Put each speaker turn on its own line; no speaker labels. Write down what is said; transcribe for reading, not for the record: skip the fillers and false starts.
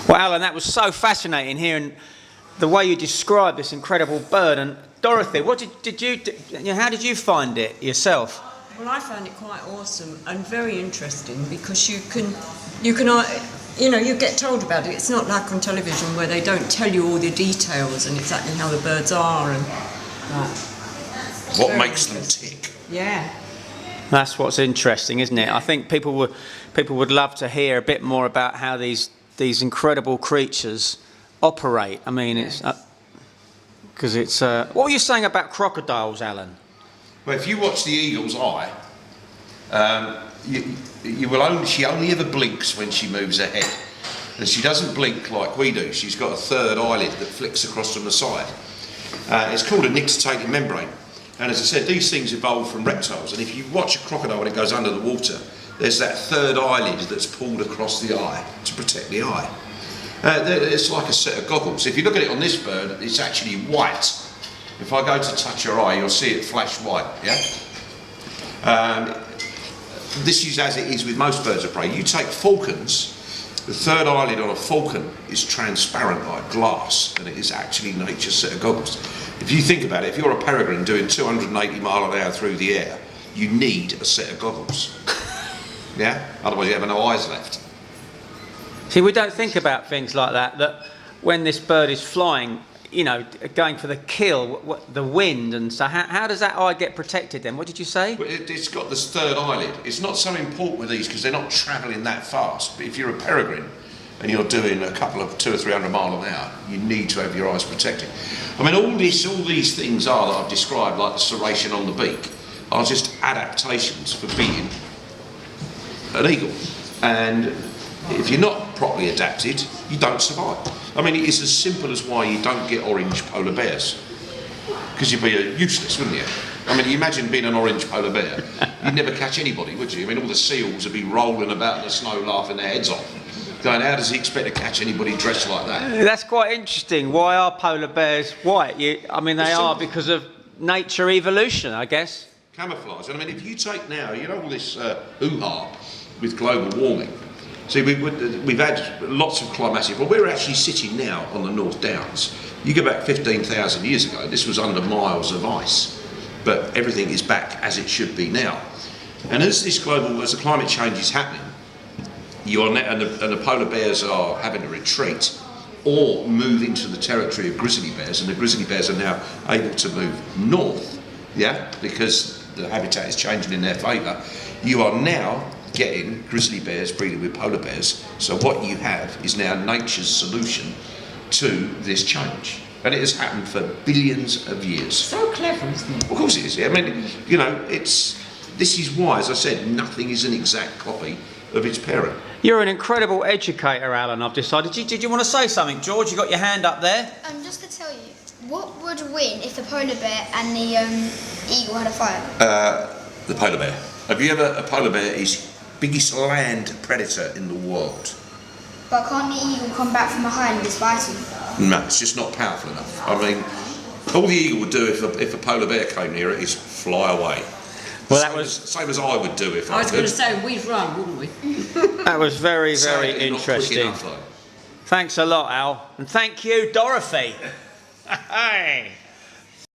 Well, Alan, that was so fascinating hearing the way you described this incredible bird. And Dorothy, what how did you find it yourself?
Well, I found it quite awesome and very interesting because you get told about it. It's not like on television where they don't tell you all the details and exactly how the birds are and that.
What makes them tick?
Yeah.
That's what's interesting, isn't it? I think people would love to hear a bit more about how these incredible creatures operate. I mean, it's because it's. What were you saying about crocodiles, Alan?
Well, if you watch the eagle's eye, she only ever blinks when she moves her head, and she doesn't blink like we do. She's got a third eyelid that flicks across from the side. It's called a nictitating membrane, and as I said, these things evolved from reptiles. And if you watch a crocodile when it goes under the water, there's that third eyelid that's pulled across the eye to protect the eye. It's like a set of goggles. If you look at it on this bird, it's actually white. If I go to touch your eye, you'll see it flash white, yeah? This is as it is with most birds of prey. You take falcons, the third eyelid on a falcon is transparent like glass, and it is actually nature's set of goggles. If you think about it, if you're a peregrine doing 280 mile an hour through the air, you need a set of goggles. Yeah? Otherwise you have no eyes left.
See, we don't think about things like that when this bird is flying, going for the kill, the wind, and so how does that eye get protected then? What did you say?
Well, it's got this third eyelid. It's not so important with these because they're not travelling that fast. But if you're a peregrine and you're doing a couple of 200 or 300 mile an hour, you need to have your eyes protected. I mean, all these things that I've described, like the serration on the beak, are just adaptations for being an eagle. And if you're not properly adapted, you don't survive. I mean, it's as simple as why you don't get orange polar bears. Because you'd be useless, wouldn't you? I mean, you imagine being an orange polar bear. You'd never catch anybody, would you? I mean, all the seals would be rolling about in the snow laughing their heads off. Going, how does he expect to catch anybody dressed like that?
That's quite interesting. Why are polar bears white? They are because of nature evolution, I guess.
Camouflage. And I mean, if you take now, all this hoo-ha with global warming. See, we've had lots of climatic, but we're actually sitting now on the North Downs. You go back 15,000 years ago, this was under miles of ice, but everything is back as it should be now. And as the climate change is happening, and the polar bears are having to retreat or move into the territory of grizzly bears, and the grizzly bears are now able to move north, because the habitat is changing in their favour. You are now getting grizzly bears breeding with polar bears. So what you have is now nature's solution to this change. And it has happened for billions of years.
So clever, isn't it?
Of course it is. I mean, this is why, as I said, nothing is an exact copy of its parent.
You're an incredible educator, Alan, I've decided. Did you want to say something, George? You got your hand up there?
Just to tell you, what would win if the polar bear and the eagle had a fight?
The polar bear. A polar bear is biggest land predator in the world.
But can't the eagle come back from behind and fight him?
No, it's just not powerful enough. I mean, all the eagle would do if a polar bear came near it is fly away.
Well,
same as I would do if I
was going to say, we'd run, wouldn't we?
That was very, very
Sadly,
interesting.
not quick enough, though.
Thanks a lot, Al. And thank you, Dorothy. Hey.